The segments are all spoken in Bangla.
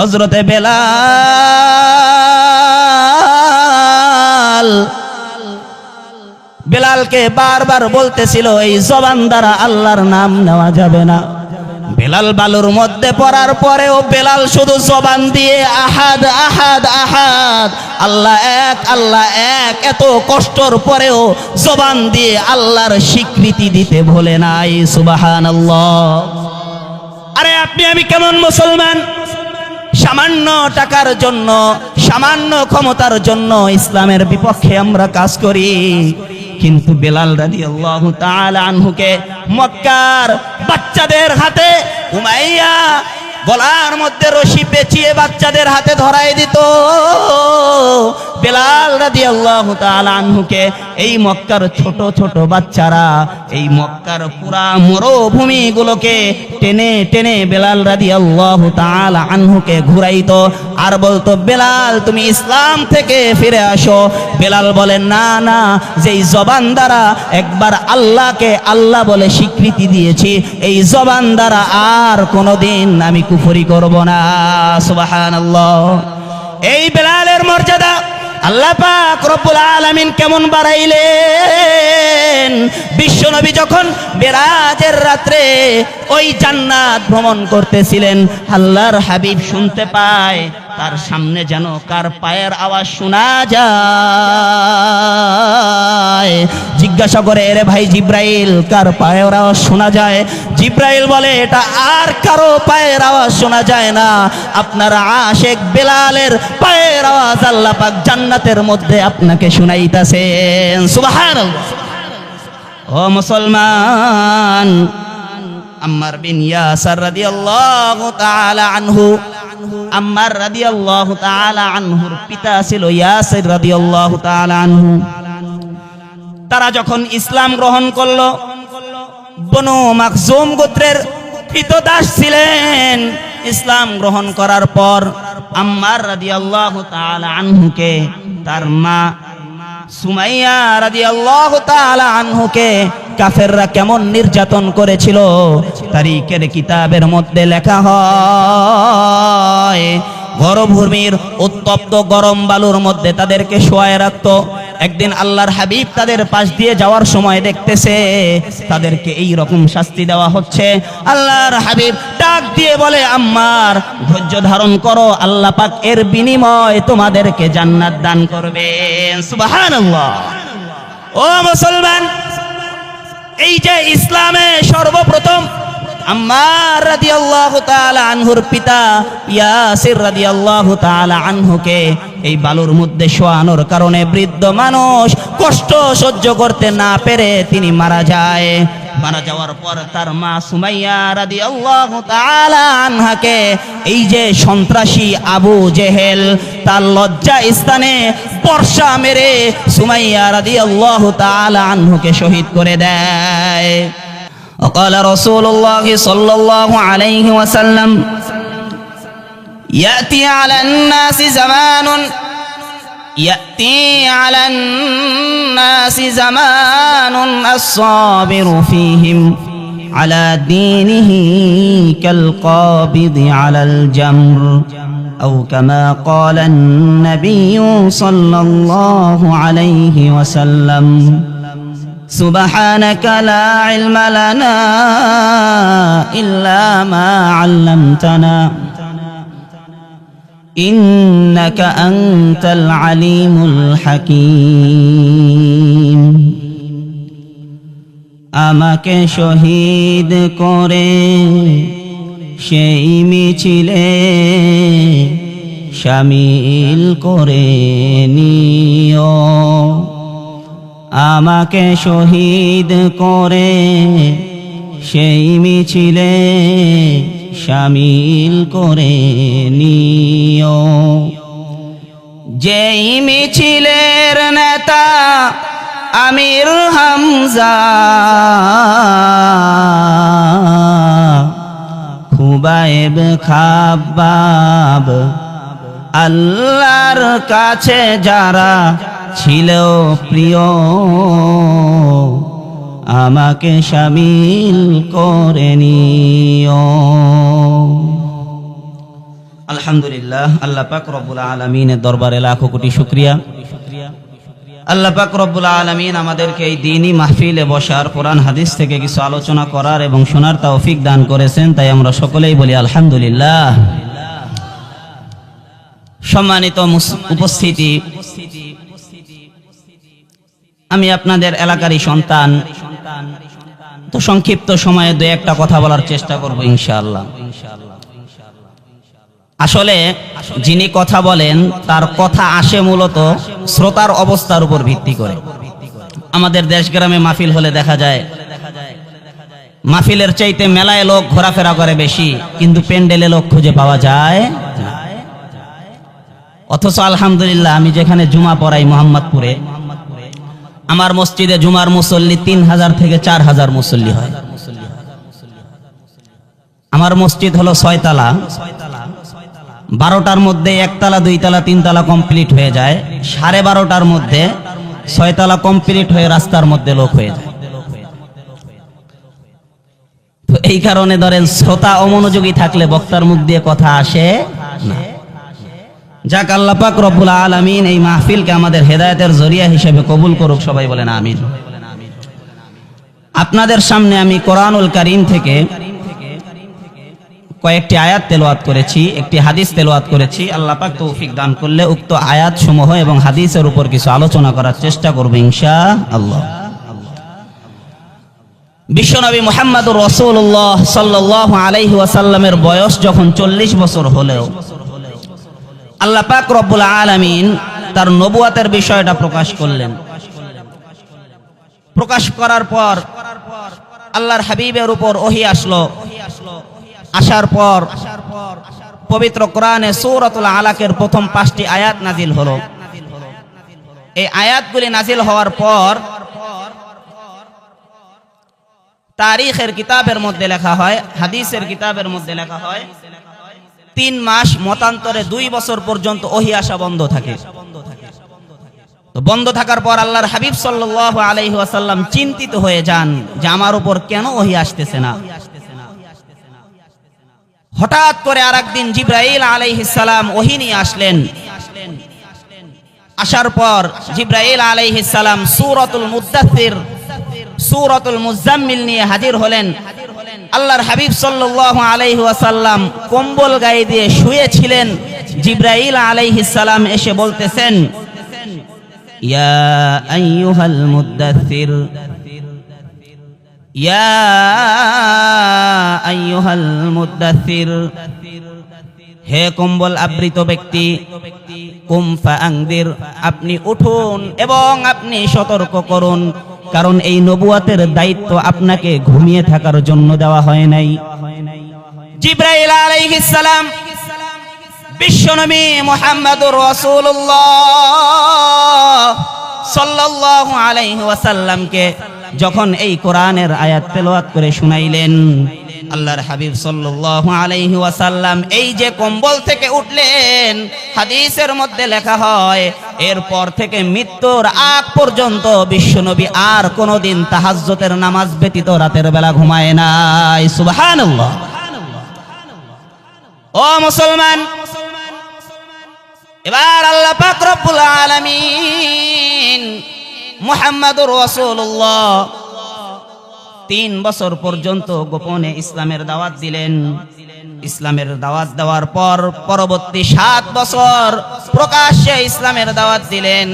হযরতে বেলালকে বারবার বলতেছিল এই জবান দ্বারা আল্লাহর নাম নেওয়া যাবে না। বেলাল বালুর মধ্যে পড়ার পরেও বেলাল শুধু জবান দিয়ে আহাদ আহাদ আহাদ, আল্লাহ এক এত কষ্টর পরেও জবান দিয়ে আল্লাহর স্বীকৃতি দিতে ভুলে নাই। সুবহানাল্লাহ। আরে আপনি আমি কেমন মুসলমান? সামান্য টাকার জন্য, সামান্য ক্ষমতার জন্য ইসলামের বিপক্ষে আমরা কাজ করি। কিন্তু বেলাল রাদিয়াল্লাহু তাআলা আনহুকে মক্কার বাচ্চাদের হাতে উমাইয়া গলার মধ্যে রশি পেঁচিয়ে বাচ্চাদের হাতে ধরায় দিত। বেলাল রাদিয়াল্লাহু তাআলা আনহুকে এই মক্কার ছোট ছোট বাচ্চারা এই মক্কার পুরা মরুভূমিগুলোকে টেনে টেনে বেলাল রাদিয়াল্লাহু তাআলা আনহুকে ঘুরাইতো আর বলতো, বেলাল তুমি ইসলাম থেকে ফিরে আসো। বেলাল বলেন, না না, যেই জবান দ্বারা একবার আল্লাহকে আল্লাহ বলে স্বীকৃতি দিয়েছি, এই জবান দ্বারা আর কোনোদিন আমি কুফরি করব না। সুবহানাল্লাহ। এই বেলালের মর্যাদা আল্লাহ পাক রব্বুল আলামিন কেমন বাড়াইলেন। বিশ্বনবী যখন মেরাজের রাত্রে ওই জান্নাত ভ্রমণ করতেছিলেন, আল্লাহর হাবিব শুনতে পায় তার সামনে যেন কার পায়ের আওয়াজ শোনা যায়। জিজ্ঞাসা করে, এরে ভাই জিব্রাইল, কার পায়ের আওয়াজ শোনা যায়? জিব্রাইল বলে, এটা আর কারো পায়ের আওয়াজ শোনা যায় না, আপনার আশিক বেলালের পায়ের আওয়াজ আল্লাহ পাক জান্নাতের মধ্যে আপনাকে শুনাইতাছেন। সুবহানাল্লাহ। ও মুসলমান, আম্মার বিন ইয়াসার রাদিয়াল্লাহু তাআলা আনহু, আম্মার রাদিয়াল্লাহু তাআলা আনহুর পিতা ছিল ইয়াসির রাদিয়াল্লাহু তাআলা আনহু। তারা যখন ইসলাম গ্রহণ করলো, বনু মাখজুম গোত্রের কৃতদাস ছিলেন। ইসলাম গ্রহণ করার পর আম্মার রাদিয়াল্লাহু তাআলা আনহুকে তার মা সুমাইয়া রাদিয়াল্লাহু তাআলা আনহুকে কাফেররা কেমন নির্যাতন করেছিল তারিখের কিতাবের মধ্যে লেখা হয়। মরুভূমির উত্তপ্ত গরম বালুর মধ্যে তাদেরকে শোয়ায় রাখতো। একদিন আল্লাহর হাবিব তাদের পাশ দিয়ে যাওয়ার সময় দেখতেছে তাদেরকে এই রকম শাস্তি দেওয়া হচ্ছে। আল্লাহর হাবিব ডাক দিয়ে বলে, আম্মার ধৈর্য ধারণ করো, আল্লাহ পাক এর বিনিময় তোমাদেরকে জান্নাত দান করবেন। সুবহানাল্লাহ। ও মুসলমান, এই যে ইসলামে সর্বপ্রথম আম্মার রাদিয়াল্লাহু তাআলা আনহুর পিতা ইয়াসির রাদিয়াল্লাহু তাআলা আনহুকে এই বালুর মধ্যে শোয়ানোর কারণে বৃদ্ধ মানুষ কষ্ট সহ্য করতে না পেরে তিনি মারা যায়। মারা যাওয়ার পর তার মা সুমাইয়া রাদিয়াল্লাহু তাআলা আনহাকে এই যে সন্ত্রাসী আবু জেহেল তার লজ্জা স্থানে বর্ষা মেরে সুমাইয়া রাদিয়াল্লাহু তাআলা আনহুকে শহীদ করে দেয়। وقال رسول الله صلى الله عليه وسلم يأتي على الناس زمان الصابر فيهم على دينه كالقابض على الجمر أو كما قال النبي صلى الله عليه وسلم سبحانك لا علم لنا إلا ما علمتنا إنك أنت العليم الحكيم। আমাকে শহীদ করে সেই মিছিলে শামিল করে নিও, আমাকে শহীদ করে সেই মিছিলে শামিল করে নিও। যেই মিছিলের নেতা আমির হামজা, খুবাইব খাব্বাব, আল্লাহর কাছে যারা ছিল প্রিয়, আমাকে শামিল করে নিও। আলহামদুলিল্লাহ, আল্লাহ পাক রব্বুল আলামিনের দরবারে লাখো কোটি শুকরিয়া। আল্লাহ পাক রব্বুল আলামিন আমাদেরকে এই দ্বীনি মাহফিলে বসার, কোরআন হাদিস থেকে কিছু আলোচনা করার এবং শোনার তৌফিক দান করেছেন, তাই আমরা সকলেই বলি আলহামদুলিল্লাহ। সম্মানিত উপস্থিতি, আমি আপনাদের এলাকারই সন্তান, তো সংক্ষিপ্ত সময়ে দু একটা কথা বলার চেষ্টা করব ইনশাআল্লাহ। আসলে যিনি কথা বলেন তার কথা আসে মূলত শ্রোতার অবস্থার উপর ভিত্তি করে। আমাদের দেশ গ্রামে মাহফিল হলে দেখা যায় মাহফিলের চাইতে মেলায় লোক ঘোরাফেরা করে বেশি, কিন্তু প্যান্ডেলে লোক খুঁজে পাওয়া যায় না। অথচ আলহামদুলিল্লাহ, আমি যেখানে জুমা পড়াই মোহাম্মদপুরে, আমার মসজিদে জুমার মুসল্লি 3000 থেকে 4000 মুসল্লি হয়। আমার মসজিদ হলো 6 তলা, 12টার মধ্যে 1 তলা 2 তলা 3 তলা কমপ্লিট হয়ে যায়, 12:30টার মধ্যে 6 তলা কমপ্লিট হয়ে রাস্তার মধ্যে লোক হয়ে যায়। তো এই কারণে ধরেন শ্রোতা অমনোযোগী থাকলে বক্তার মুখ দিয়ে কথা আসে না। যাক, আল্লাহ পাক রব্বুল আলামিন এই মাহফিলকে আমাদের হেদায়েতের জরিয়া হিসেবে কবুল করুক, সবাই বলেন আমিন। আপনাদের সামনে আমি কোরআনুল কারীম থেকে কয়েকটি আয়াত তেলাওয়াত করেছি, একটি হাদিস তেলাওয়াত করেছি। আল্লাহ পাক তৌফিক দান করলে উক্ত আয়াত সমূহ এবং হাদিসের উপর কিছু আলোচনা করার চেষ্টা করব ইনশাআল্লাহ। বিশ্বনবী মুহাম্মদুর রাসূলুল্লাহ সাল্লাল্লাহু আলাইহি ওয়াসাল্লামের বয়স যখন 40 বছর হলেও আল্লাহ পাক রব্বুল আলামিন তার নবুয়াতের বিষয়টা প্রকাশ করলেন। প্রকাশ করার পর আল্লাহর হাবিবের উপর ওহী আসলো। আসার পর পবিত্র কোরআনে সূরাতুল আলাকের প্রথম 5টি আয়াত নাজিল হলো। এই আয়াতগুলি নাজিল হওয়ার পর তারিখের কিতাবের মধ্যে লেখা হয়, হাদিসের কিতাবের মধ্যে লেখা হয় 3 মাস মতান্তরে 2 বছর পর্যন্ত ওহী আসা বন্ধ থাকে। তো বন্ধ থাকার পর আল্লাহর হাবিব সাল্লাল্লাহু আলাইহি ওয়াসাল্লাম চিন্তিত হয়ে যান যে আমার উপর কেন ওহী আসতেছে না। হঠাৎ করে আরেকদিন জিবরাইল আলাইহিস সালাম ওহী নিয়ে আসলেন। আসার পর জিবরাইল আলাইহিস সালাম সূরাতুল মুদ্দাথির, সূরাতুল মুজাম্মিল নিয়ে হাজির হলেন। আল্লাহর হাবিব সাল্লাল্লাহু আলাইহি ওয়াসাল্লাম কম্বল গায়ে দিয়ে শুয়েছিলেন। জিবরাইল আলাইহিস সালাম এসে বলতেছেন, ইয়া আইয়ুহাল মুদ্দাথির, ইয়া আইয়ুহাল মুদ্দাথির, হে কম্বল আবৃত ব্যক্তি, কুম ফাআনদির, আপনি উঠুন এবং আপনি সতর্ক করুন, কারণ এই নবুয়াতের দায়িত্ব আপনাকে ঘুমিয়ে থাকার জন্য দেওয়া হয় নাই। জিবরাইল আলাইহিস সালাম বিশ্বনবী মুহাম্মদুর রাসূলুল্লাহ সাল্লাল্লাহু আলাইহি ওয়াসাল্লামকে যখন এই কোরআনের আয়াত তেলাওয়াত করে শুনাইলেন, আল্লাহর হাবিব সাল্লাল্লাহু আলাইহি ওয়াসাল্লাম এই যে কম্বল থেকে উঠলেন, হাদিসের মধ্যে লেখা হয় এরপর থেকে মৃত্যুর আগ পর্যন্ত বিশ্বনবী আর কোনোদিন তাহাজ্জুদের নামাজ ব্যতীত রাতের বেলা ঘুমায় নাই। সুবহানাল্লাহ। ও মুসলমান, এবার আল্লাহ পাক রব্বুল আলামিন মুহাম্মদুর রাসূলুল্লাহ 3 বছর পর্যন্ত গোপনে ইসলামের দাওয়াত দিলেন। ইসলামের দাওয়াত দেওয়ার পর পরবর্তী 7 বছর প্রকাশ্যে ইসলামের দাওয়াত দিলেন।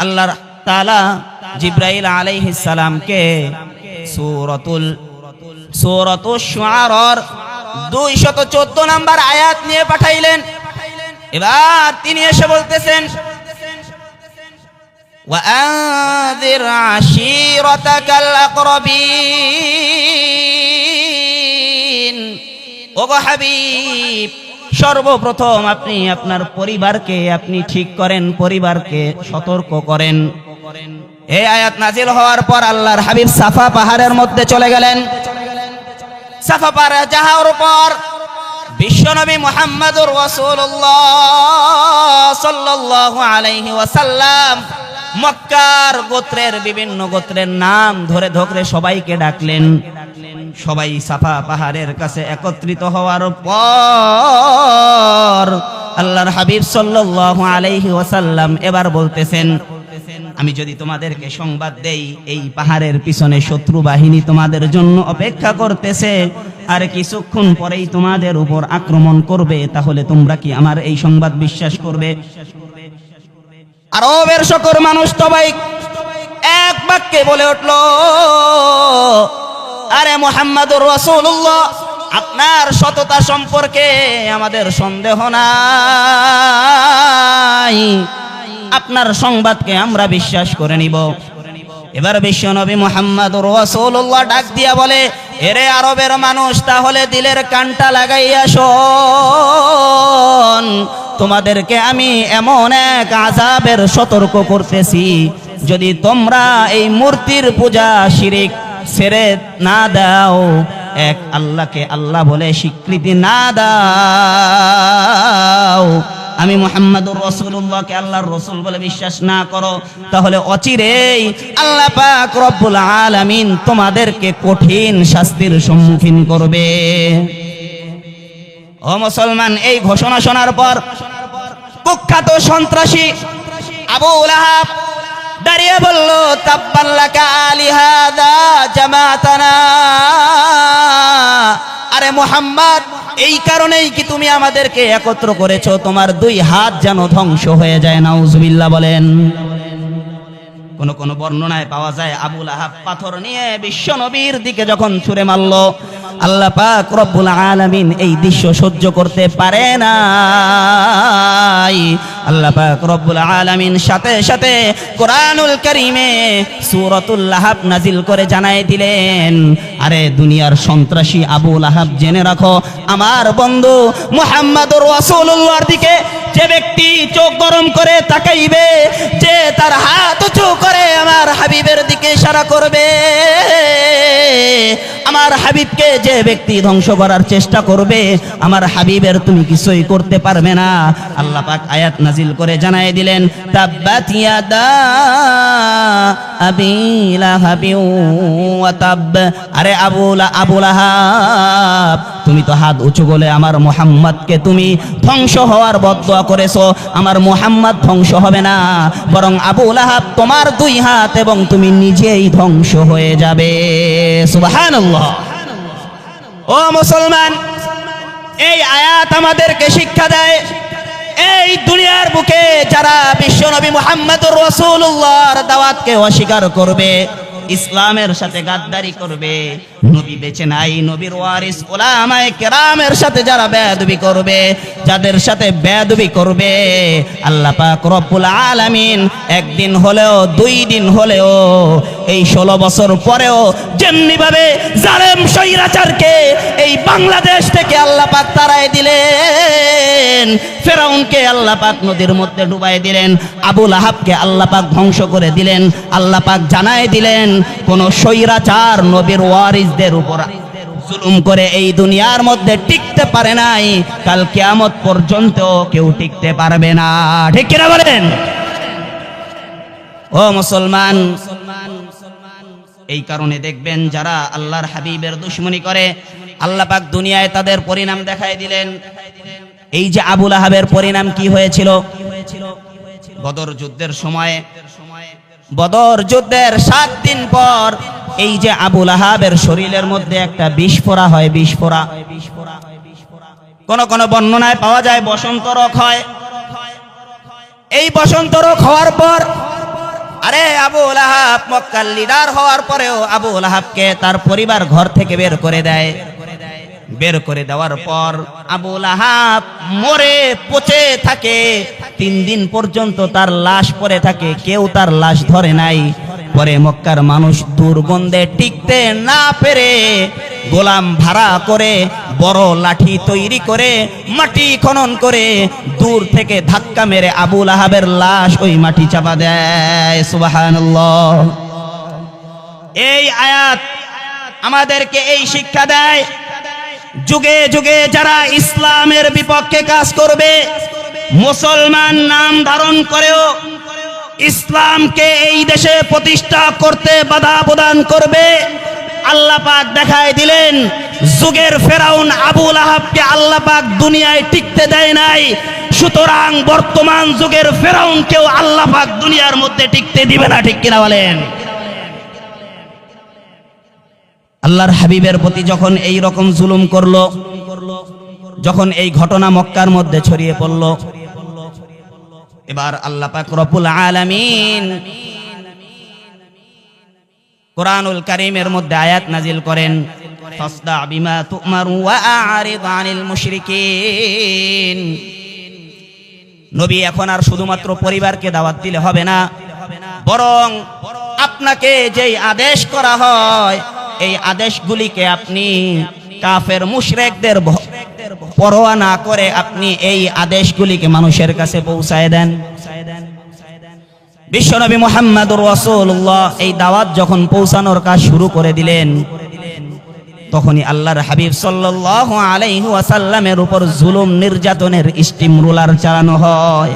আল্লাহ তাআলা জিবরাইল আলাইহিস সালামকে সূরাতুশ শুআরার 214 নম্বর আয়াত নিয়ে পাঠাইলেন। এবার তিনি এসে বলতেছেন, وأنذر عشيرتك الأقربين। ওগো হাবিব, সর্বপ্রথম আপনি আপনার পরিবারকে আপনি ঠিক করেন, পরিবারকে সতর্ক করেন। এই আয়াত নাজিল হওয়ার পর আল্লাহর হাবিব সাফা পাহাড়ের মধ্যে চলে গেলেন। সাফা পাহাড়ে যাওয়ার পর বিশ্বনবী মুহাম্মদুর রাসূলুল্লাহ সাল্লাল্লাহু আলাইহি ওয়াসাল্লাম মক্কার গোত্রের বিভিন্ন গোত্রের নাম ধরে ধরে সবাইকে ডাকলেন। সবাই সাফা পাহাড়ের কাছে একত্রিত হওয়ার পর আল্লাহর হাবিব সাল্লাল্লাহু আলাইহি ওয়াসাল্লাম এবার বলতেছেন, আমি যদি তোমাদেরকে সংবাদ দেই এই পাহাড়ের পিছনে শত্রু বাহিনী তোমাদের জন্য অপেক্ষা করতেছে, আর কিছুক্ষণ পরেই তোমাদের উপর আক্রমণ করবে, তাহলে তোমরা কি আমার এই সংবাদ বিশ্বাস করবে? আরবের সকল মানুষ সবাই এক বাক্যে বলে উঠল, আরে মুহাম্মাদুর রাসূলুল্লাহ, আপনার সততা সম্পর্কে আমাদের সন্দেহ নাই, আপনার সংবাদকে আমরা বিশ্বাস করে নিব। এবার বিশ্বনবী মুহাম্মাদুর রাসূলুল্লাহ ডাক দিয়া বলে, এরে আরবের মানুষ, তাহলে দিলের কানটা লাগাইয়া শোন, তোমাদেরকে আমি এমন এক আযাবের সতর্ক করতেছি, যদি তোমরা এই মূর্তির পূজা শিরিক ছেড়ে না দাও, এক আল্লাহকে আল্লাহ বলে স্বীকৃতি না দাও, আমি মুহাম্মাদুর রাসূলুল্লাহকে আল্লাহর রাসূল বলে বিশ্বাস না করো, তাহলে অচিরেই আল্লাহ পাক রব্বুল আলামিন তোমাদেরকে কঠিন শাস্তির সম্মুখীন করবে। ও মুসলমান, এই ঘোষণা শোনার পর কুখ্যাত সন্ত্রাসী আবু লাহাব দাঁড়িয়ে বলল, তাব্বান লাকা আলিহাদা জামাতানা, আরে মুহাম্মদ, এই কারণেই কি তুমি আমাদেরকে একত্র করেছো? তোমার দুই হাত যেন ধ্বংস হয়ে যায়। নাউজুবিল্লাহ বলেন। কোন বর্ণনায় পাওয়া যায় আবু লাহাব পাথর নিয়ে বিশ্ব নবীর দিকে যখন ছুঁড়ে মারল, আল্লাহ পাক রব্বুল আলামিন এই দৃশ্য সহ্য করতে পারে না, আল্লাহ পাক রব্বুল আলামিন সাথে সাথে কোরআনুল কারীমে সূরাতুল লাহাব নাজিল করে জানায় দিলেন, আরে দুনিয়ার সন্ত্রাসী আবু লাহাব, জেনে রাখো, আমার বন্ধু মুহাম্মাদুর রাসূলুল্লাহর দিকে যে ব্যক্তি চোখ গরম করে তাকাইবে, যে তার হাত উঁচু করে আমার হাবিবের দিকে ইশারা করবে, আমার হাবিবকে যে ব্যক্তি ধ্বংস করার চেষ্টা করবে, আমার হাবিবের তুমি কিছুই করতে পারবে না। আল্লাহ পাক আয়াত নাজিল করে জানায় দিলেন, তাব্বাত ইয়াদা আবি লাহাবি ওয়া তাব, আরে আবু লাহাব, তুমি তো হাত উঁচু করে আমার মুহাম্মদকে তুমি ধ্বংস হওয়ার বদদুয়া করেছো, আমার মুহাম্মদ ধ্বংস হবে না, বরং আবু লাহাব তোমার দুই হাত এবং তুমি নিজেই ধ্বংস হয়ে যাবে। সুবহানাল্লাহ। ও মুসলমান, এই আয়াত আমাদেরকে শিক্ষা দেয়, এই দুনিয়ার বুকে যারা বিশ্বনবী মুহাম্মদুর রাসূলুল্লাহর দাওয়াতকে অস্বীকার করবে, ইসলামের সাথে গাদ্দারি করবে, নবী বেঁচে নাই, নবীর ওয়ারিস উলামায়ে কেরামের সাথে যারা বেয়াদবি করবে, যাদের সাথে বেয়াদবি করবে, আল্লাহ পাক রব্বুল আলামিন একদিন হলেও, দুই দিন হলেও, এই 16 বছর পরেও যেমনি ভাবে জালেম স্বৈরাচারকে এই বাংলাদেশ থেকে আল্লাহ পাক তাড়ায় দিলেন, ফেরাউনকে আল্লাহ পাক নদীর মধ্যে ডুবাই দিলেন, আবু লাহাবকে আল্লাহ পাক ধ্বংস করে দিলেন, আল্লাহ পাক জানায় দিলেন, কোন স্বৈরাচার নবীর ওয়ারিসদের উপর জুলুম করে এই দুনিয়ার মধ্যে টিকতে পারে নাই, কাল কিয়ামত পর্যন্ত কেউ টিকতে পারবে না। ঠিক কিনা বলেন? ও মুসলমান, এই কারণে দেখবেন যারা আল্লাহর হাবিবের দুশমনি করে, আল্লাহ পাক দুনিয়ায় তাদের পরিণাম দেখায় দিলেন। এই যে আবু লাহাবের পরিণাম কি হয়েছিল? বদর যুদ্ধের সময়, বদর যুদ্ধের 7 দিন পর এই যে আবু লাহাবের শরীরের মধ্যে একটা বিস্ফোরা হয়, বিস্ফোরা। কোন বর্ণনায় পাওয়া যায় বসন্ত রোগ হয়। এই বসন্ত রোগ হওয়ার পর, আরে আবু লাহাব মক্কার লিডার হওয়ার পরেও আবু লাহাবকে তার পরিবার ঘর থেকে বের করে দেয়। বের করে দেওয়ার পর আবু লাহাব মরে পচে থাকে, 3 দিন পর্যন্ত তার লাশ পড়ে থাকে, কেউ তার লাশ ধরে নাই। পরে মক্কার মানুষ দুর্গন্ধে টিকতে না পেরে গোলাম ভাড়া করে বড় লাঠি তৈরি করে মাটি খনন করে দূর থেকে ধাক্কা মেরে আবু লাহাবের লাশ ওই মাটি চাপা দেয়। সুবহানাল্লাহ। এই আয়াত আমাদেরকে এই শিক্ষা দেয়, যুগে যুগে যারা ইসলামের বিপক্ষে কাজ করবে, মুসলমান নাম ধারণ করেও ইসলামকে এই দেশে প্রতিষ্ঠা করতে বাধা প্রদান করবে, আল্লাহ পাক দেখায় দিলেন যুগের ফেরাউন আবু লাহাবকে আল্লাহ পাক দুনিয়ায় টিকতে দেয় নাই, সুতরাং বর্তমান যুগের ফেরাউনকেও আল্লাহ পাক দুনিয়ার মধ্যে টিকতে দিবে না। ঠিক কিনা বলেন? আল্লাহর হাবিবের প্রতি যখন এই রকম জুলুম করলো, যখন এই ঘটনা মক্কার মধ্যে ছড়িয়ে পড়ল, এবার আল্লাহ পাক রব্বুল আলামিন কুরআনুল কারীমের মধ্যে আয়াত নাজিল করেন, ফাসদা বিমা তুমারু ওয়া আ'রিদ আনিল মুশরিকিন। নবী এখন আর শুধুমাত্র পরিবারকে দাওয়াত দিলে হবে না, বরং আপনাকে যেই আদেশ করা হয় এই আদেশগুলিকে আপনি কাফের মুশরিকদের পরোয়া না করে আপনি এই আদেশগুলিকে মানুষের কাছে পৌঁছায় দেন। বিশ্বনবী মুহাম্মদুর রাসূলুল্লাহ এই দাওয়াত যখন পৌঁছানোর কাজ শুরু করে দিলেন, তখনই আল্লাহর হাবিব সাল্লাল্লাহু আলাইহি ওয়াসাল্লামের উপর জুলুম নির্যাতনের স্টিম রোলার চালানো হয়।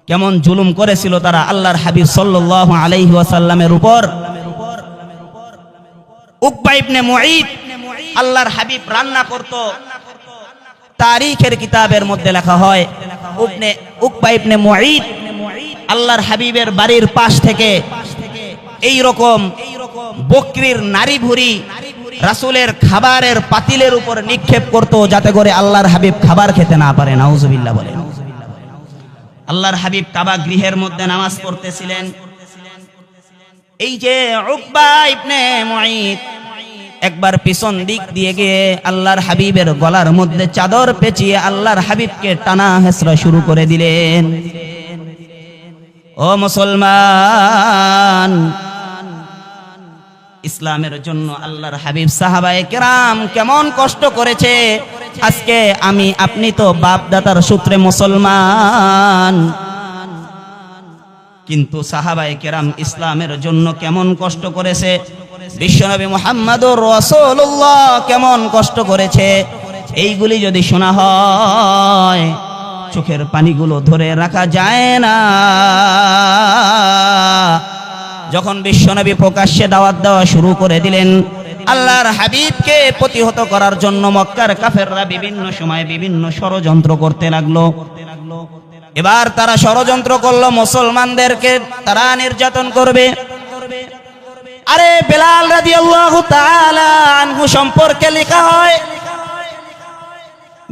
কেমন জুলুম করেছিল তারা আল্লাহর হাবিব সাল্লাল্লাহু আলাইহি ওয়াসাল্লামের উপর। উকবা ইবনে মুঈত আল্লাহর হাবিব রান্না করত, তারিখের কিতাবের মধ্যে লেখা হয় উকবা ইবনে মুঈত আল্লাহর হাবিবের বাড়ির পাশ থেকে এই রকম বকরির নারী ভুঁড়ি রাসূলের খাবারের পাতিলের উপর নিক্ষেপ করত, যাতে করে আল্লাহর হাবিব খাবার খেতে না পারে। নাউজুবিল্লাহ বলেন। আল্লাহর হাবিব কাবা গৃহের মধ্যে নামাজ পড়তেছিলেন, এই যে উকবা ইবনে মুঈত একবার পিছন দিক দিয়ে গিয়ে আল্লাহর হাবিবের গলার মধ্যে চাদর পেঁচিয়ে আল্লাহর হাবিবকে টানা হেঁচড়া শুরু করে দিলেন। ও মুসলমান, ইসলামের জন্য আল্লাহর হাবিব সাহাবায়ে কেরাম কেমন কষ্ট করেছে। আজকে আমি আপনি তো বাপ দাদার সূত্রে মুসলমান, কিন্তু সাহাবায়ে কেরাম ইসলামের জন্য কেমন কষ্ট করেছে, বিশ্বনবী মুহাম্মদুর রাসূলুল্লাহ কেমন কষ্ট করেছে, এইগুলি যদি শোনা হয় চোখের পানিগুলো ধরে রাখা যায় না। যখন বিশ্বনবী প্রকাশ্যে দাওয়াত দেওয়া শুরু করে দিলেন, আল্লাহর হাবিবকে প্রতিহত করার জন্য মক্কার কাফেররা বিভিন্ন সময় বিভিন্ন ষড়যন্ত্র করতে লাগলো। এবার তারা ষড়যন্ত্র করলো মুসলমানদেরকে তারা নির্যাতন করবে। আরে বেলাল রাদিয়াল্লাহু তাআলা আনহু সম্পর্কে লেখা হয়,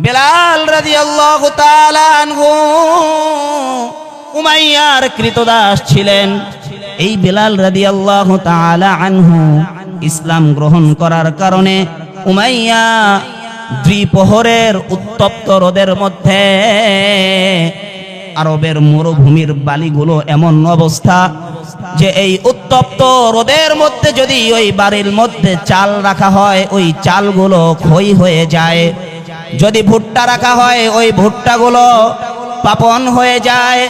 বেলাল রাদিয়াল্লাহু তাআলা আনহু উমাইয়ার কৃতদাস ছিলেন। এই বেলাল রাদিয়াল্লাহু তাআলা আনহু ইসলাম গ্রহণ করার কারণে উমাইয়া দ্বিপ্রহরের উত্তপ্ত রোদের মধ্যে আরবের মরুভূমির বালিগুলো এমন অবস্থা যে এই উত্তপ্ত রোদের মধ্যে যদি ওই বাড়ির মধ্যে চাল রাখা হয় ওই চালগুলো ক্ষয় হয়ে যায়, যদি ভুট্টা রাখা হয় ওই ভুট্টাগুলো পাপন হয়ে যায়।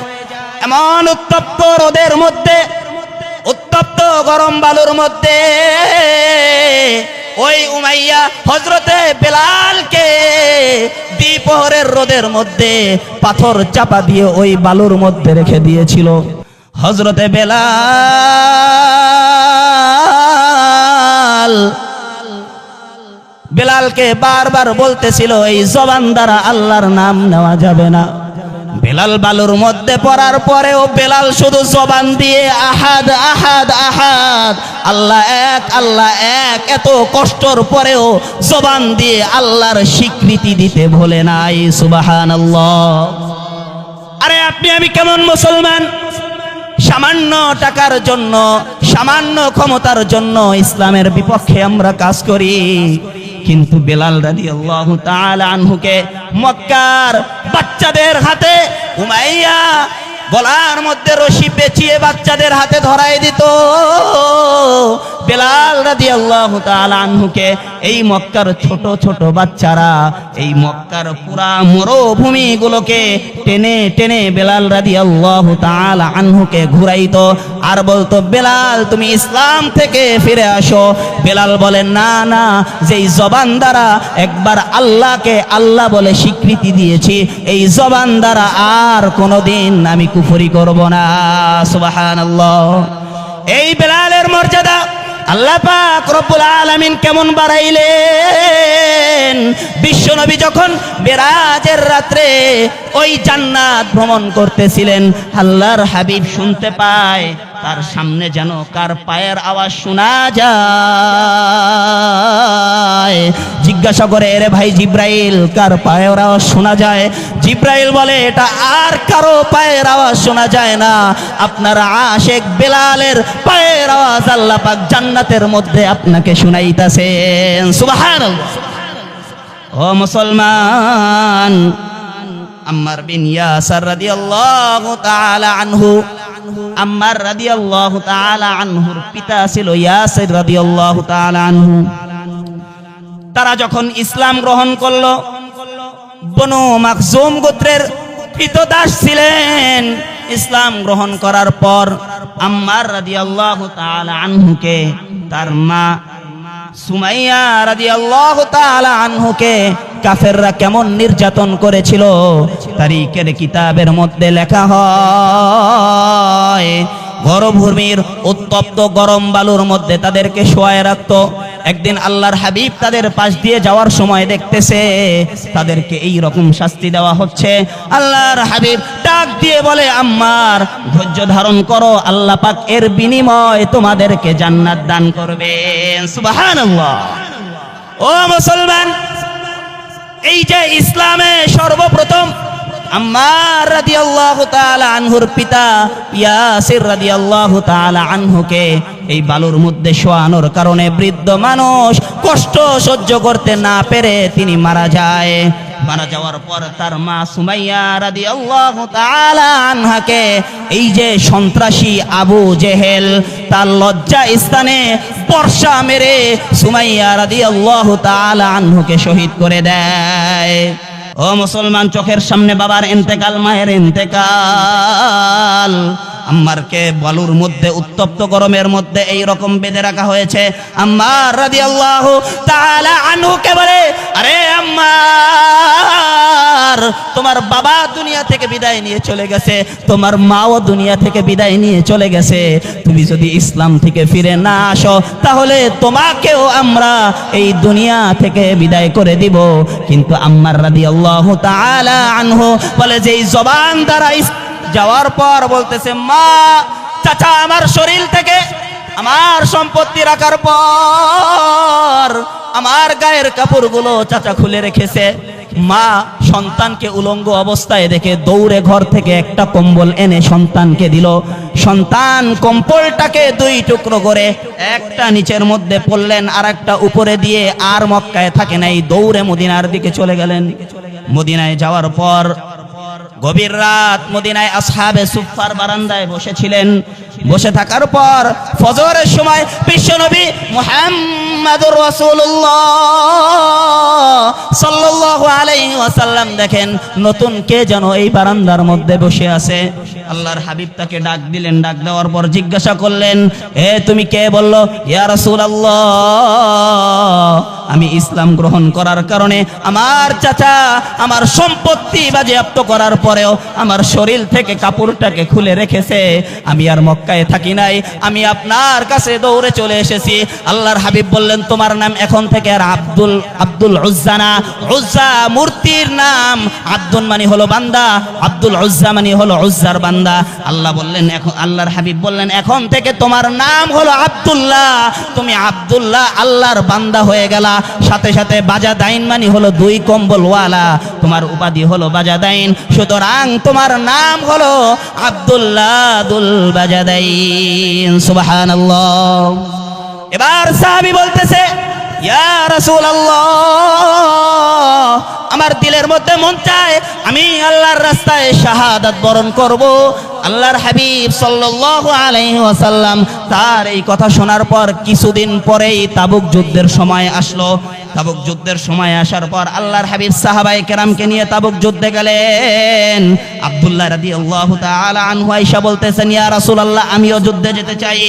এমন উত্তপ্ত রোদের মধ্যে, উত্তপ্ত গরম বালুর মধ্যে ওই উমাইয়া হযরতে বেলালকে দ্বিপ্রহরের রোদের মধ্যে পাথর চাপা দিয়ে ওই বালুর মধ্যে রেখে দিয়েছিল। হযরতে বেলালকে বারবার বলতেছিল এই জবান দ্বারা আল্লাহর নাম নেওয়া যাবে না। বেলাল বালুর মধ্যে পড়ার পরেও বেলাল শুধু জবান দিয়ে আহাদ আহাদ আহাদ, আল্লাহ এক আল্লাহ এক, এত কষ্টর পরেও জবান দিয়ে আল্লাহর স্বীকৃতি দিতে ভুলে নাই। সুবহানাল্লাহ। আরে আপনি আমি কেমন মুসলমান, সামান্য টাকার জন্য সামান্য ক্ষমতার জন্য ইসলামের বিপক্ষে আমরা কাজ করি, কিন্তু বেলাল রাদিয়াল্লাহু তাআলা আনহুকে মক্কার বাচ্চাদের হাতে উমাইয়া গলার মধ্যে রশি পেঁচিয়ে বাচ্চাদের হাতে ধরায় দিত। বেলাল রাদিয়াল্লাহু তাআলা আনহুকে এই মক্কার ছোট ছোট বাচ্চারা এই মক্কার পুরা মরুভূমিগুলোকে টেনে টেনে বেলাল রাদিয়াল্লাহু তাআলা আনহুকে ঘুরাইতো আর বলতো, বেলাল তুমি ইসলাম থেকে ফিরে আসো। বেলাল বলেন, না না, যেই জবান দ্বারা একবার আল্লাহকে আল্লাহ বলে স্বীকৃতি দিয়েছি এই জবান দ্বারা আর কোনোদিন আমি কুফরি করব না। সুবহানাল্লাহ। এই বেলালের মর্যাদা আল্লাহ পাক রব্বুল আলামিন কেমন বাড়াইলেন। বিশ্বনবী যখন মেরাজের রাত্রে ওই জান্নাত ভ্রমণ করতেছিলেন, আল্লাহর হাবিব শুনতে পায় তার সামনে যেন কার পায়ের আওয়াজ শোনা যায়। জিজ্ঞাসা করে, এরে ভাই জিব্রাইল, কার পায়ের আওয়াজ শোনা যায়? জিব্রাইল বলে, এটা আর কারো পায়ের আওয়াজ শোনা যায় না, আপনার আশিক বেলালের পায়ের আওয়াজ আল্লাহ পাক জান্নাতের মধ্যে আপনাকে শুনাইতাছেন। সুবহানাল্লাহ। ও মুসলমান, আম্মার বিন ইয়াসার রাদিয়াল্লাহু তাআলা আনহু, আম্মার রাদিয়াল্লাহু তাআলা আনহুর পিতা ছিল ইয়াসির রাদিয়াল্লাহু তাআলা আনহু। তারা যখন ইসলাম গ্রহণ করলো, বনু মাখজুম গোত্রের কৃতদাস ছিলেন। ইসলাম গ্রহণ করার পর আম্মার রাদিয়াল্লাহু তাআলা আনহুকে তার মা সুমাইয়া রাদিয়াল্লাহু তাআলা আনহুকে কাফেররা কেমন নির্যাতন করেছিল তারিখের কিতাবের মধ্যে লেখা হয়। মরুভূমির উত্তপ্ত গরম বালুর মধ্যে তাদেরকে শোয়ায় রাখতো। একদিন আল্লাহর হাবিব তাদের পাশ দিয়ে যাওয়ার সময় দেখতেছে তাদেরকে এই রকম শাস্তি দেওয়া হচ্ছে। আল্লাহর হাবিব ডাক দিয়ে বলে, আম্মার ধৈর্য ধারণ করো, আল্লাহ পাক এর বিনিময় তোমাদেরকে জান্নাত দান করবেন। সুবহানাল্লাহ। ও মুসলমান, এই যে ইসলামে সর্বপ্রথম আম্মার রাদিয়াল্লাহু তাআলা আনহুর পিতা ইয়াসির রাদিয়াল্লাহু তাআলা আনহুকে এই বালুর মধ্যে শোয়ানোর কারণে বৃদ্ধ মানুষ কষ্ট সহ্য করতে না পেরে তিনি মারা যায়। মারা যাওয়ার পর তার মা সুমাইয়া রাদিয়াল্লাহু তাআলা আনহাকে এই যে সন্ত্রাসী আবু জেহেল তার লজ্জা স্থানে বর্ষা মেরে সুমাইয়া রাদিয়াল্লাহু তাআলা আনহুকে শহীদ করে দেয়। ও মুসলমান, চোখের সামনে বাবার ইন্তেকাল, মায়ের ইন্তেকাল। আম্মারকে বালুর মধ্যে উত্তপ্ত গরমের মধ্যে এই রকম বেঁধে রাখা হয়েছে। আম্মার রাদিয়াল্লাহু তাআলা আনহুকে বলে, আরে আম্মার, তোমার বাবা দুনিয়া থেকে বিদায় নিয়ে চলে গেছে, তোমার মাও দুনিয়া থেকে বিদায় নিয়ে চলে গেছে। তুমি যদি ইসলাম থেকে ফিরে না আসো তাহলে তোমাকেও আমরা এই দুনিয়া থেকে বিদায় করে দিব। কিন্তু আম্মার রাদিয়াল্লাহু তাআলা আনহু বলে, যে জবান দ্বারা যাওয়ার পর বলতেছে, মা, চাচা আমার শরীর থেকে আমার সম্পত্তি রাখার পর আমার গায়ের কাপড়গুলো চাচা খুলে রেখেছে। মা সন্তানকে উলঙ্গ অবস্থায় দেখে দৌড়ে ঘর থেকে একটা কম্বল এনে সন্তানকে দিল। সন্তান কম্বলটাকে দুই টুকরো করে একটা নিচের মধ্যে পড়লেন, আর একটা উপরে দিয়ে আর মক্কায় থাকে নাই, দৌড়ে মদিনার দিকে চলে গেলেন। মদিনায় যাওয়ার পর গভীর রাত মদিনায় আসহাবে সুফফার বারান্দায় বসেছিলেন। বসে থাকার পর ফজরের সময় বিশ্বনবী মুহাম্মাদুর রাসূলুল্লাহ সাল্লাল্লাহু আলাইহি ওয়াসাল্লাম দেখেন নতুন কে যেন এই বারান্দার মধ্যে বসে আছে। আল্লাহর হাবিব তাকে ডাক দিলেন। ডাক দেওয়ার পর জিজ্ঞাসা করলেন, এ তুমি কে? বলল, ইয়া রাসূলুল্লাহ, আমি ইসলাম গ্রহণ করার কারণে আমার চাচা আমার সম্পত্তি বাজেয়াপ্ত করার পরেও আমার শরীর থেকে কাপড়টাকে খুলে রেখেছে। আমি আর মক্কায় থাকি নাই, আমি আপনার কাছে দৌড়ে চলে এসেছি। আল্লাহর হাবিব বললেন, তোমার নাম এখন থেকে আর আব্দুল উজ্জা না। উজ্জা মূর্তির নাম, আব্দুল মানে হলো বান্দা, আব্দুল উজ্জা মানে হলো উজ্জার বান্দা। আল্লাহর হাবিব বললেন, এখন থেকে তোমার নাম হলো আব্দুল্লাহ, তুমি আব্দুল্লাহ আল্লাহর বান্দা হয়ে গেলা। সাথে সাথে বাজাদাইন মানে হলো দুই কম্বলওয়ালা, তোমার উপাধি হলো বাজাদাইন, সুতরাং তোমার নাম হলো আব্দুল্লাহ দুল বাজাদাইন। সুবহানাল্লাহ। এবার সাহাবী বলতেছে, ইয়া রাসূলুল্লাহ, আমার দিলের মধ্যে মন চায় আমি আল্লাহর রাস্তায় শাহাদাত বরণ করব। আল্লাহর হাবিব সাল্লাল্লাহু আলাইহি ওয়াসাল্লাম তার এই কথা শোনার পর কিছুদিন পরেই তাবুক যুদ্ধের সময় আসলো। তাবুক যুদ্ধের সময় আসার পর আল্লাহর হাবিব সাহাবায়ে কেরামকে নিয়ে তাবুক যুদ্ধে গেলেন। আব্দুল্লাহ রাদিয়াল্লাহু তাআলা আনহু আয়েশা বলতেছেন, ইয়া রাসূলুল্লাহ, আমিও যুদ্ধে যেতে চাই,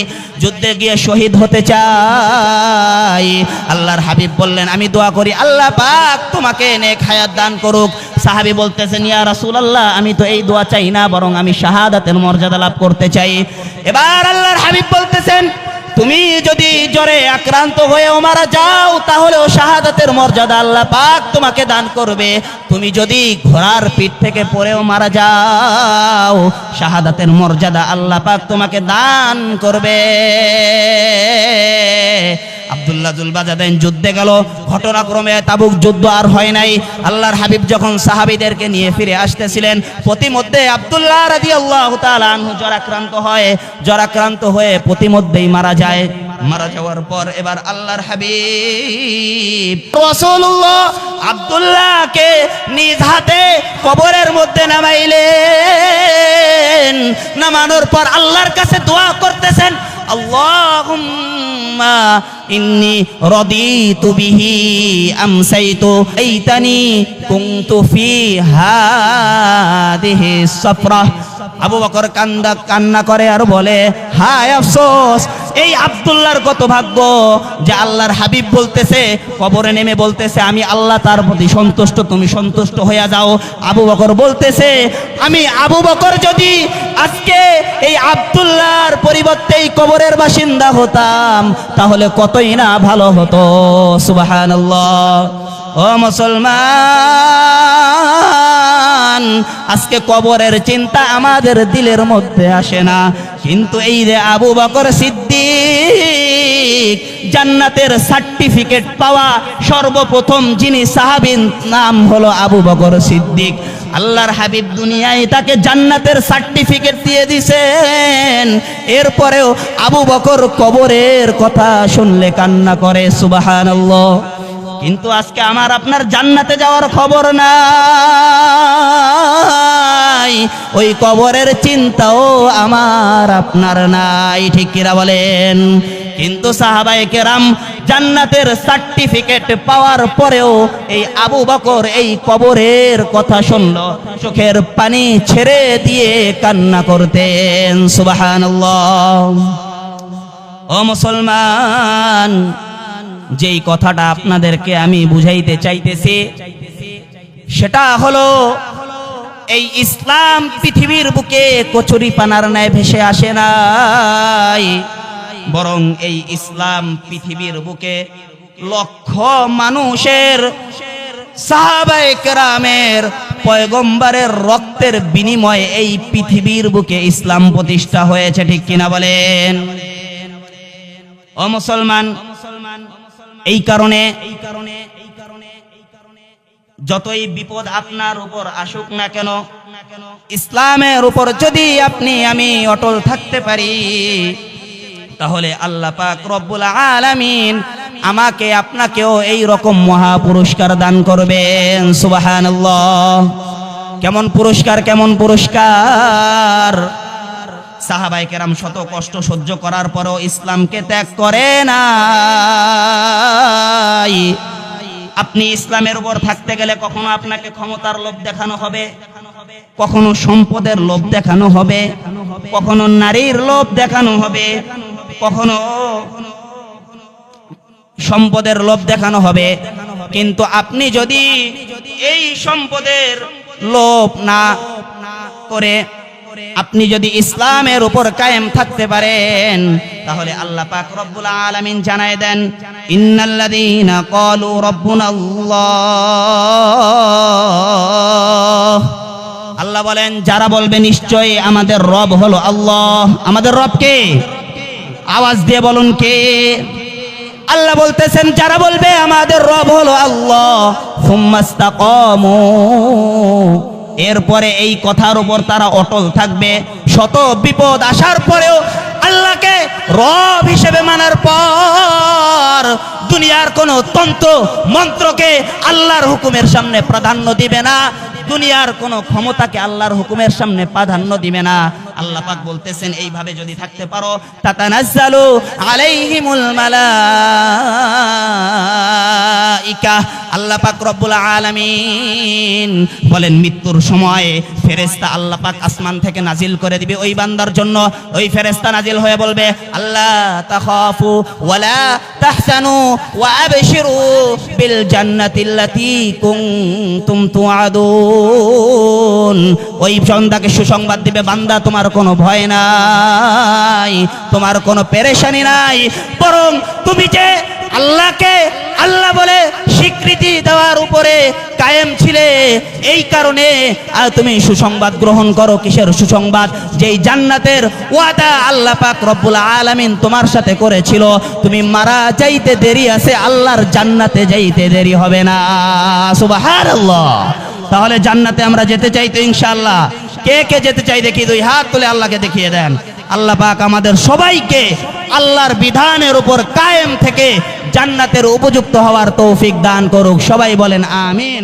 যুদ্ধে গিয়ে শহীদ হতে চাই। আল্লাহর হাবিব বললেন, আমি দোয়া করি আল্লাহ পাক তোমাকে নেক হায়াত দান করুক। সাহাবী বলতেছেন, ইয়া রাসূলুল্লাহ, আমি তো এই দোয়া চাই না, বরং আমি শাহাদাতের মর্যাদা লাভ করতে চাই। এবার আল্লাহর হাবিব বলতেছেন, তুমি যদি জ্বরে আক্রান্ত হয়েও মারা যাও তাহলেও শাহাদাতের মর্যাদা আল্লাহ পাক তোমাকে দান করবে। তুমি যদি ঘোড়ার পিঠ থেকে পড়েও মারা যাও শাহাদাতের মর্যাদা আল্লাহ পাক তোমাকে দান করবে। আব্দুল্লাহ জুলবাজাদাইন যুদ্ধে গেল, ঘটনাক্রমে তাবুক যুদ্ধ আর হয় নাই। আল্লাহর হাবিব যখন সাহাবীদেরকে নিয়ে ফিরে আসতেছিলেন, প্রতিমধ্যে আব্দুল্লাহ রাদিয়াল্লাহু তাআলা আনহু জ্বরাক্রান্ত হয়ে প্রতিমধ্যেই মারা যায়। মারা যাওয়ার পর এবার আল্লাহর হাবিব রাসূলুল্লাহ আব্দুল্লাহকে নিজ হাতে কবরের মধ্যে নামাইলেন। নামানোর পর আল্লাহর কাছে দোয়া করতেছেন, আল্লাহুম্মা ইন্নী রাদিতু বিহি আমসাইতু আইতানি কুনতু ফি হাদিহি সাফরা। আবু বকর কান্না করে আর বলে, হায় আফসোস, এই আব্দুল্লাহর কত ভাগ্য যে আল্লাহর হাবিব বলতেছে, কবরে নেমে বলতেছে আমি আল্লাহ তার প্রতি সন্তুষ্ট, তুমি সন্তুষ্ট হইয়া যাও। আবু বকর বলতেছে, আমি আবু বকর যদি আজকে এই আব্দুল্লাহর পরিবর্তে এই কবরের বাসিন্দা হতাম তাহলে কতই না ভালো হতো। সুবহানাল্লাহ। ও মুসলমান, আজকে কবরের চিন্তা আমাদের দিলের মধ্যে আসে না, কিন্তু এই যে আবু বকর সিদ্দিক, জান্নাতের সার্টিফিকেট পাওয়া সর্বপ্রথম যিনি সাহাবী, নাম হলো আবু বকর সিদ্দিক। আল্লাহর হাবিব দুনিয়ায় তাকে জান্নাতের সার্টিফিকেট দিয়ে দিয়েছেন, এরপরেও আবু বকর কবরের কথা শুনলে কান্না করে। সুবহানাল্লাহ। কিন্তু আজকে আমার আপনার জান্নাতে যাওয়ার খবর নাই, ওই কবরের চিন্তাও আমার আপনার নাই, ঠিক কিনা বলেন? কিন্তু সাহাবায়ে কেরাম জান্নাতের সার্টিফিকেট পাওয়ার পরেও এই আবু বকর এই কবরের কথা শুনল, চোখের পানি ছেড়ে দিয়ে কান্না করতেন। সুবহানাল্লাহ। ও মুসলমান, যেই কথাটা আপনাদেরকে আমি বুঝাইতে চাইতেছি সেটা হলো, এই ইসলাম পৃথিবীর বুকে কচুরি পানার ন্যায় ভেসে আসে নাই, বরং এই ইসলাম পৃথিবীর বুকে লক্ষ মানুষের, সাহাবায়ে কেরামের, পয়গম্বরের রক্তের বিনিময়ে এই পৃথিবীর বুকে ইসলাম প্রতিষ্ঠা হয়েছে, ঠিক কিনা বলেন? ও মুসলমান, এই কারণে যতই বিপদ আপনার উপর আসুক না কেন, ইসলামের উপর যদি আপনি আমি অটল থাকতে পারি তাহলে আল্লাহ পাক রব্বুল আলামিন আমাকে আপনাকেও এই রকম মহা পুরস্কার দান করবেন। সুবহানাল্লাহ। কেমন পুরস্কার, কেমন পুরস্কার! সাহাবায়ে কেরাম শত কষ্ট সহ্য করার পরও ইসলামকে ত্যাগ করে নাই। আপনি ইসলামের উপর থাকতে গেলে কখনো আপনাকে ক্ষমতার লোভ দেখানো হবে, কখনো সম্পদের লোভ দেখানো হবে, কখনো নারীর লোভ দেখানো হবে, কখনো সম্পদের লোভ দেখানো হবে। কিন্তু আপনি যদি এই সম্পদের লোভ না করে আপনি যদি ইসলামের উপর কায়েম থাকতে পারেন তাহলে আল্লাহ পাক রব্বুল আলামিন জানায় দেন, ইন্নাল্লাযীনা ক্বালু রাব্বুনাল্লাহ, আল্লাহ বলেন যারা বলবে নিশ্চয়ই আমাদের রব হলো আল্লাহ। আমাদের রব কে? আওয়াজ দিয়ে বলুন কে? আল্লাহ বলতেছেন যারা বলবে আমাদের রব হলো আল্লাহ, সুম্মাস্তাকামু, এরপরে এই কথার উপর তারা অটল থাকবে, শত বিপদ আসার পরেও আল্লাহকে রব হিসেবে মানার পর দুনিয়ার কোন তন্ত্র মন্ত্রকে আল্লাহর হুকুমের সামনে প্রাধান্য দিবে না, দুনিয়ার কোন ক্ষমতাকে আল্লাহর হুকুমের সামনে প্রাধান্য দিবে না। আল্লাহ পাক বলতেছেন এইভাবে যদি থাকতে পারো, তাতানাজ্জালু আলাইহিমুল মালাইকা, আল্লাহ পাক রব্বুল আলামিন বলেন মৃত্যুর সময় ফেরেশতা আল্লাহ পাক আসমান থেকে নাজিল করে দিবে ওই বান্দার জন্য। ওই ফেরেশতা নাজিল হয়ে বলবে, আল্লাহ তাখাফু ওয়ালা তাহজানু ওয়া আবশিরু বিল জান্নাতিল্লাতী কুনতুম তুআদুন। ওই বান্দাকে সুসংবাদ দিবে, বান্দা তোমার কোনো ভয় নাই, তোমার কোনো পেরেশানি নাই, বরং তুমি যে আল্লাহকে আল্লাহ বলে স্বীকৃতি দেওয়ার উপরে কায়েম ছিলে, এই কারণে আর তুমি সুসংবাদ গ্রহণ করো। কিসের সুসংবাদ? যেই জান্নাতের ওয়াদা আল্লাহ পাক রব্বুল আলামিন তোমার সাথে করেছিল, তুমি মারা যাইতে দেরি আছে, আল্লাহর জান্নাতে যাইতে দেরি হবে না। সুবহানাল্লাহ। তাহলে জান্নাতে আমরা যেতে চাই তো ইনশাআল্লাহ। কে কে যেতে চাই দেখি দুই হাত তুলে আল্লাহকে দেখিয়ে দেন। আল্লাহ পাক আমাদের সবাইকে আল্লাহর বিধানের উপর কায়েম থেকে জান্নাতের উপযুক্ত হওয়ার তৌফিক দান করুক। সবাই বলেন আমিন।